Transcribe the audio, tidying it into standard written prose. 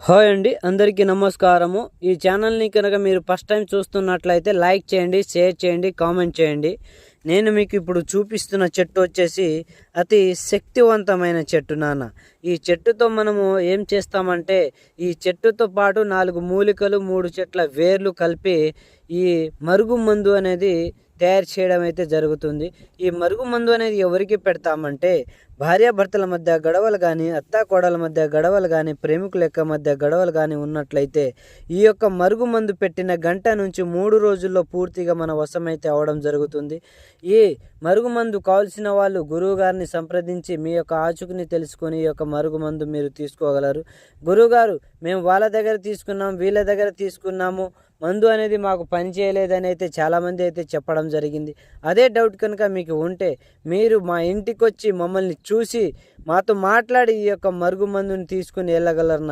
Hi అండి, అందరికీ నమస్కారము. ఈ ఛానల్ని కనుక మీరు ఫస్ట్ టైం చూస్తున్నట్లయితే లైక్ చేయండి, షేర్ చేయండి, కామెంట్ చేయండి. నేను మీకు ఇప్పుడు చూపిస్తున్న చెట్టు వచ్చేసి అతి శక్తివంతమైన చెట్టు నాన్న. ఈ చెట్టుతో మనము ఏం చేస్తామంటే, ఈ చెట్టుతో పాటు 4 మూలికలు 3 చెట్ల వేర్లు కలిపి ఈ మరుగు మందు అనేది తయారు చేయడం అయితే జరుగుతుంది. ఈ మరుగు మందు అనేది ఎవరికి పెడతామంటే, భార్యాభర్తల మధ్య గొడవలు కానీ, అత్తాకోడల మధ్య గొడవలు కానీ, ప్రేమికుల యొక్క మధ్య గొడవలు కానీ ఉన్నట్లయితే ఈ యొక్క మరుగు మందు పెట్టిన గంట నుంచి 3 రోజుల్లో పూర్తిగా మన వశమైతే అవడం జరుగుతుంది. ఈ మరుగు మందు కావాల్సిన వాళ్ళు గురువుగారిని సంప్రదించి మీ యొక్క ఆచూకుని తెలుసుకొని ఈ యొక్క మరుగు మందు మీరు తీసుకోగలరు. గురువుగారు, మేము వాళ్ళ దగ్గర తీసుకున్నాం, వీళ్ళ దగ్గర తీసుకున్నాము, మందు అనేది మాకు పని చేయలేదని అయితే చాలామంది అయితే చెప్పడం జరిగింది. అదే డౌట్ కనుక మీకు ఉంటే మీరు మా ఇంటికి వచ్చి మమ్మల్ని చూసి మాతో మాట్లాడి ఈ యొక్క మరుగు మందుని తీసుకుని వెళ్ళగలరు.